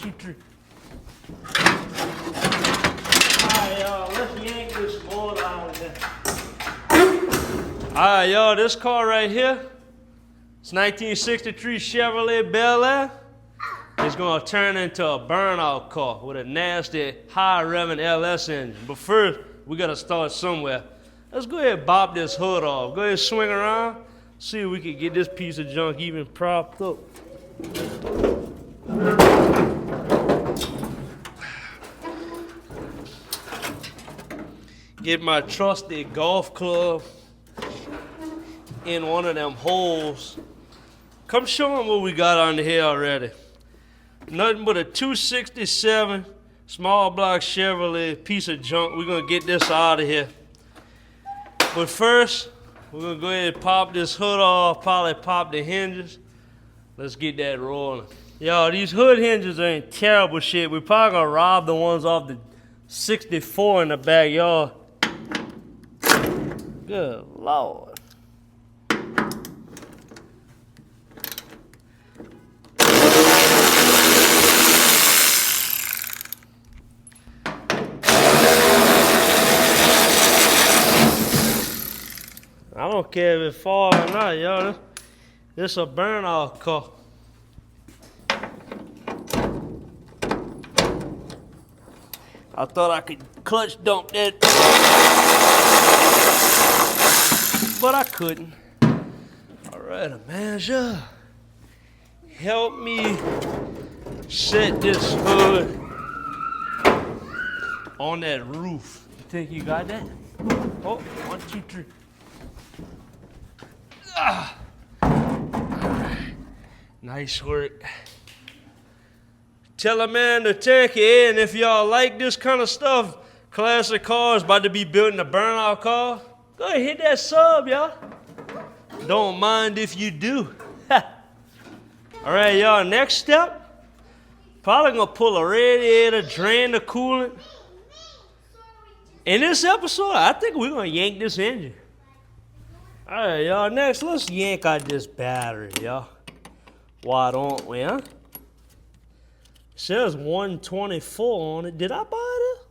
two, three. Alright, y'all, let's yank this motor out of there. Alright, y'all, this car right here, it's 1963 Chevrolet Bel Air. It's gonna turn into a burnout car with a nasty, high-revving LS engine. But first, we gotta start somewhere. Let's go ahead and bop this hood off. Go ahead and swing around, see if we can get this piece of junk even propped up. Get my trusty golf club in one of them holes. Come show them what we got under here already. Nothing but a 267 small block Chevrolet piece of junk. We're gonna get this out of here. But first, we're gonna go ahead and pop this hood off, probably pop the hinges. Let's get that rolling. Y'all, these hood hinges ain't terrible shit. We're probably gonna rob the ones off the 64 in the backyard. Good Lord. I don't care if it falls or not, y'all. This a burnout car. I thought I could clutch dump that, but I couldn't. All right, manager, help me set this hood on that roof. You think you got that? Oh, 1, 2, 3. Ah. Nice work. Tell a man to take it in. If y'all like this kind of stuff, classic cars about to be building a burnout car, go ahead and hit that sub, y'all. Don't mind if you do. All right, y'all, next step, probably gonna pull a radiator, drain the coolant. In this episode, I think we're gonna yank this engine. All right, y'all, next, let's yank out this battery, y'all. Why don't we, huh? It says 124 on it. Did I buy this?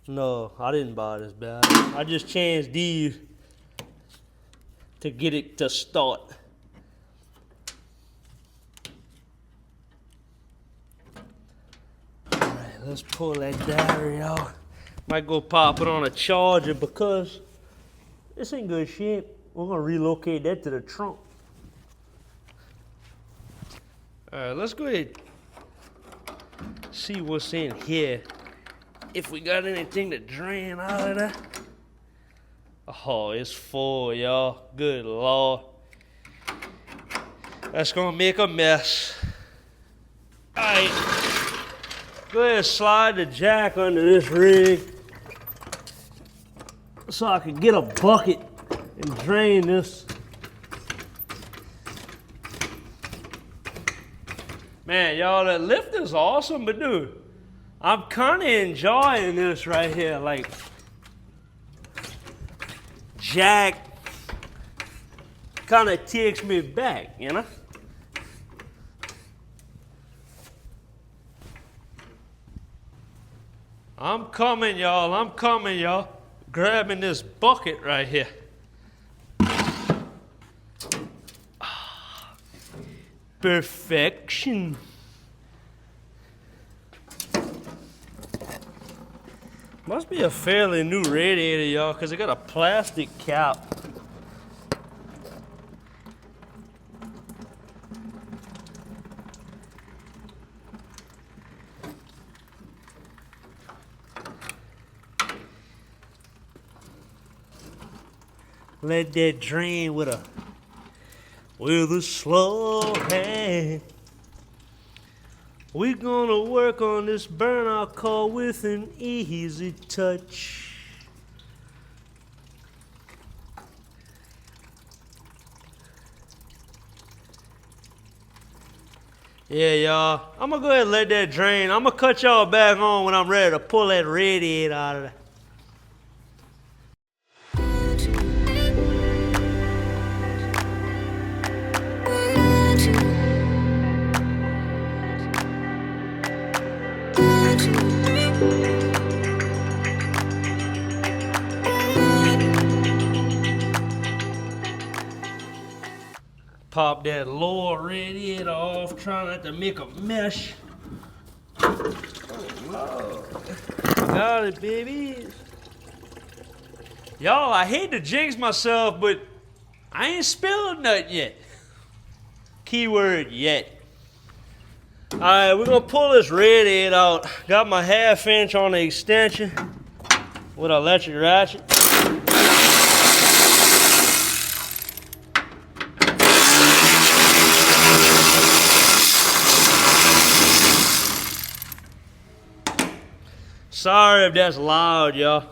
No, I didn't buy this battery. I just changed these to get it to start. All right, let's pull that battery out. Might go pop it on a charger because this ain't good shape. We're gonna relocate that to the trunk. All right, let's go ahead and see what's in here. If we got anything to drain out of there. Oh, it's full, y'all. Good Lord. That's gonna make a mess. All right, go ahead and slide the jack under this rig so I can get a bucket and drain this. Man, y'all, that lift is awesome, but dude, I'm kind of enjoying this right here. Like, jack kind of takes me back, you know? I'm coming, y'all. I'm coming, y'all. Grabbing this bucket right here. Perfection. Must be a fairly new radiator, y'all, because it got a plastic cap. Let that drain with a slow hand. We're gonna work on this burnout car with an easy touch. Yeah, y'all. I'm gonna go ahead and let that drain. I'm gonna cut y'all back on when I'm ready to pull that radiator out of there. pop that lower radiator off, trying not to make a mess. Oh, Lord. Got it, baby. Y'all, I hate to jinx myself, but I ain't spilled nothing yet. Keyword yet. Alright, we're gonna pull this radiator out. Got my 1/2 inch on the extension with an electric ratchet. Sorry if that's loud, y'all.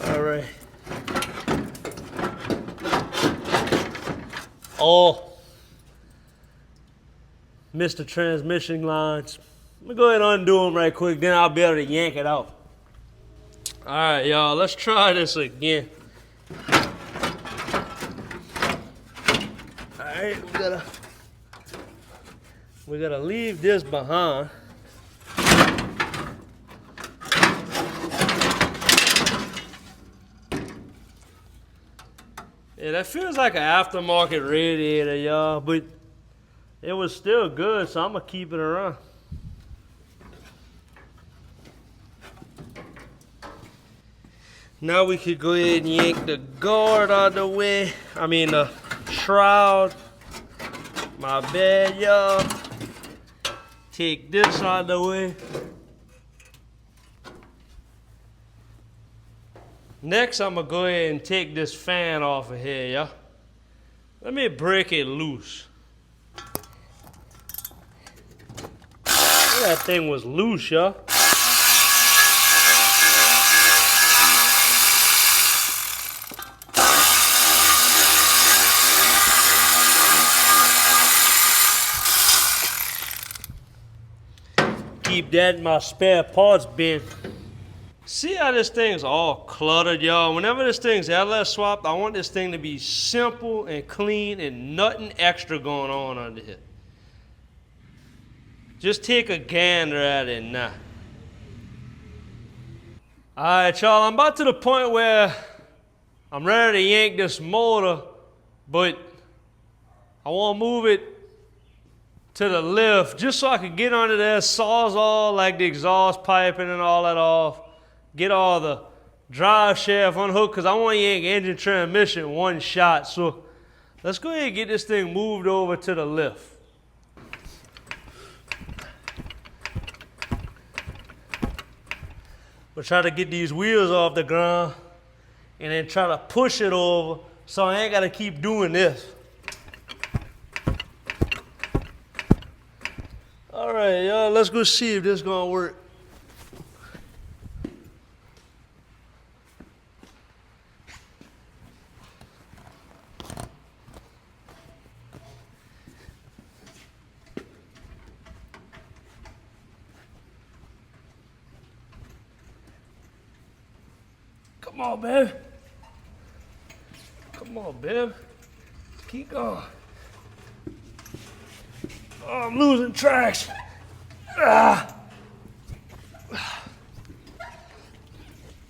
Alright. Oh, missed the transmission lines. Let me go ahead and undo them right quick, then I'll be able to yank it out. Alright, y'all, let's try this again. Alright, we gotta leave this behind. Yeah, that feels like an aftermarket radiator, y'all, but it was still good, so I'm gonna keep it around. Now we could go ahead and yank the guard out of the way. I mean the shroud. My bad, y'all. Take this out of the way. Next, I'm gonna go ahead and take this fan off of here, y'all. Let me break it loose. That thing was loose, y'all. Keep that in my spare parts bin. See how this thing's all cluttered, y'all? Whenever this thing's LS swapped, I want this thing to be simple and clean and nothing extra going on under here. Just take a gander at it now. Alright, y'all, I'm about to the point where I'm ready to yank this motor, but I want to move it to the left just so I can get under there, sawzall like the exhaust piping and all that off. Get all the drive shaft unhooked because I want to yank engine transmission one shot. So let's go ahead and get this thing moved over to the left. We'll try to get these wheels off the ground and then try to push it over so I ain't got to keep doing this. All right, y'all, let's go see if this is going to work. Come on, babe. Come on, babe. Keep going. Oh, I'm losing traction. Ah.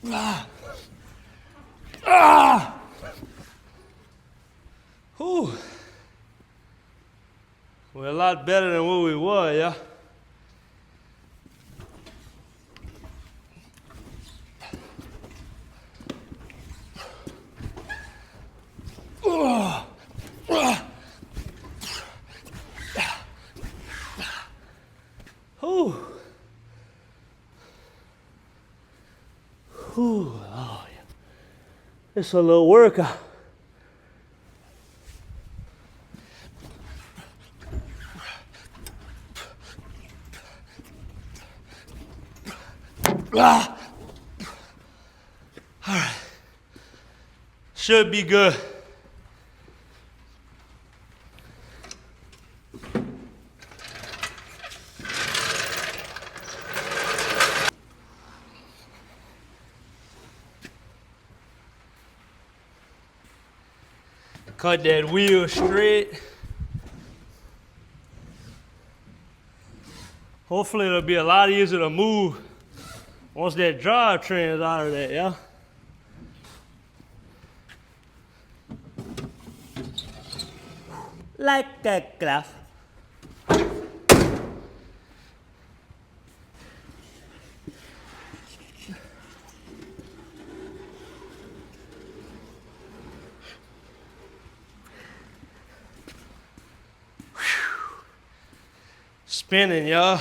Ah. Ah. Whew. We're a lot better than what we were, yeah? Oh, yeah. It's a little workout. All right. Should be good. Cut that wheel straight. Hopefully it'll be a lot easier to move Once that drivetrain is out of there, yeah. Like that, Cliff. Spinning, y'all.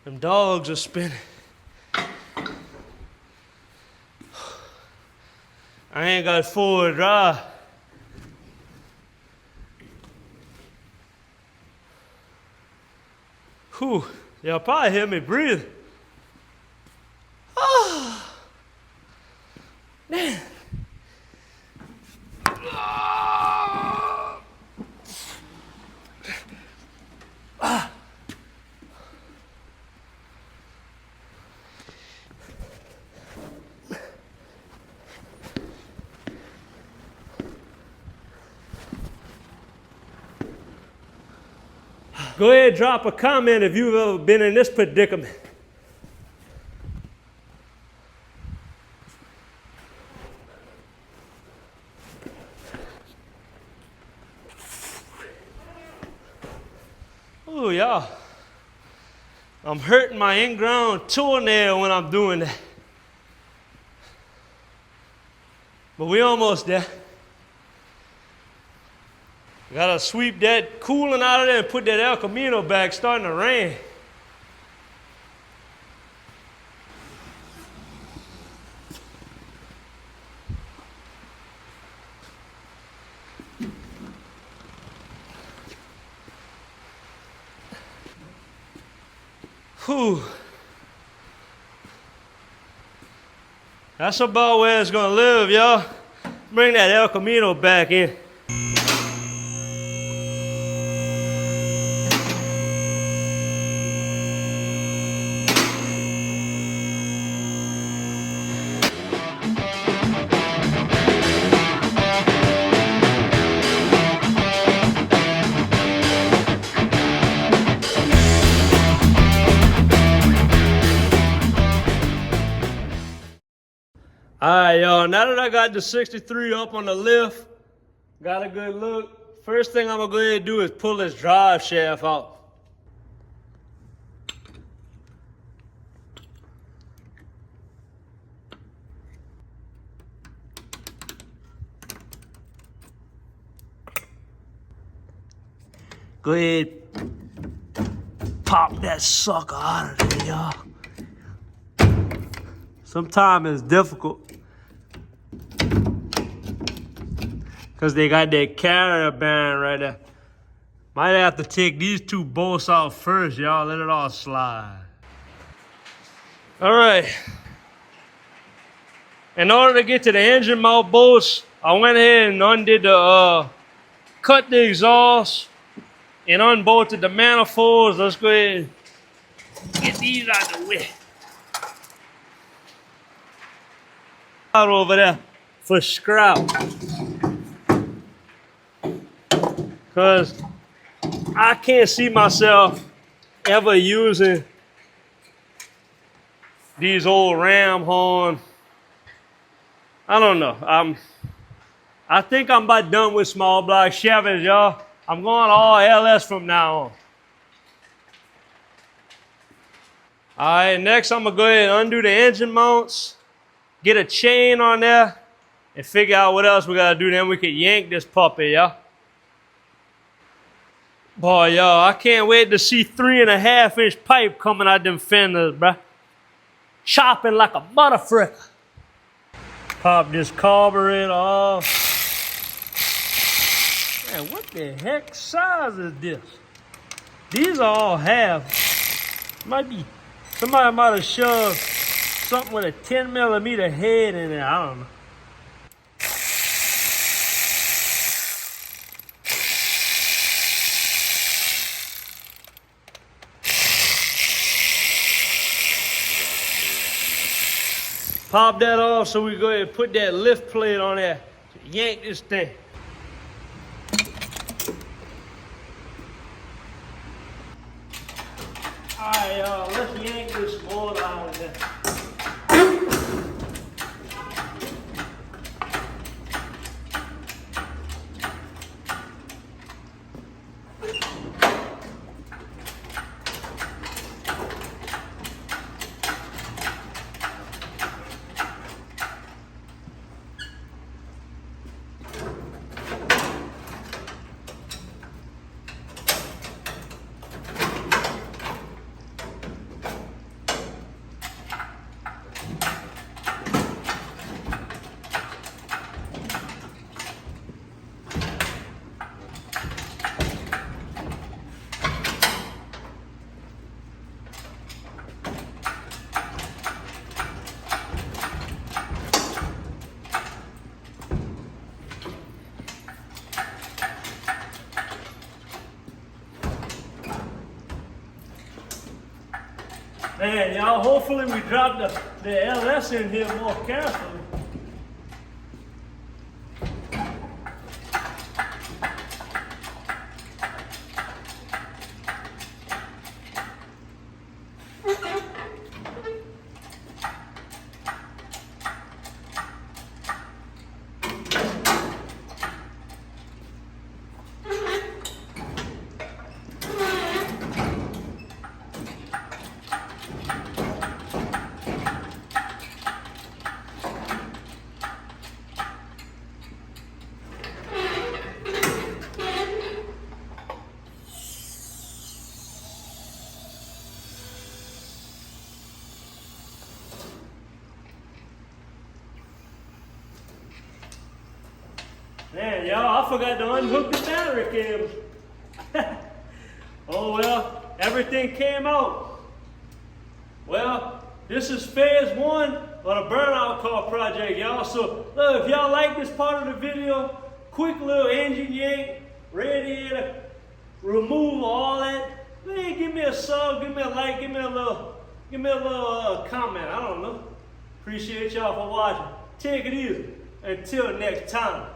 Them dogs are spinning. I ain't got forward drive. Whew, y'all probably hear me breathe. Oh, man. Go ahead, drop a comment if you've ever been in this predicament. Oh, y'all. I'm hurting my in-ground toenail when I'm doing that. But we almost there. Gotta sweep that coolant out of there and put that El Camino back, starting to rain. Whew. That's about where it's gonna live, y'all. Bring that El Camino back in. All right, y'all, now that I got the 63 up on the lift, got a good look, first thing I'm gonna go ahead and do is pull this drive shaft out. Go ahead, pop that sucker out of there, y'all. Sometimes it's difficult because they got that carrier band right there. Might have to take these two bolts out first, y'all. Let it all slide. All right. In order to get to the engine mount bolts, I went ahead and undid the, cut the exhaust and unbolted the manifolds. Let's go ahead and get these out of the way. Out over there for scrap, because I can't see myself ever using these old ram horn. I don't know. I think I'm about done with small block Chevys, y'all. I'm going all LS from now on. All right, next I'm gonna go ahead and undo the engine mounts. Get a chain on there and figure out what else we gotta do. Then we can yank this puppy, y'all. Boy, y'all, I can't wait to see 3.5-inch pipe coming out them fenders, bruh. Chopping like a motherfucker. Pop this carburetor off. Man, what the heck size is this? These are all half. Might be, somebody might have shoved something with a 10mm head in it, I don't know. Pop that off so we go ahead and put that lift plate on there. Yank this thing. All right, y'all, let's yank this board out of there. Man, y'all, hopefully we drop the LS in here more carefully. Man, y'all, I forgot to unhook the battery cable. Oh well, everything came out. Well, this is phase 1 of the Burnout car project, y'all. So, look, if y'all like this part of the video, quick little engine yank, radiator, remove all that. Man, give me a sub, give me a like, give me a little comment. I don't know. Appreciate y'all for watching. Take it easy. Until next time.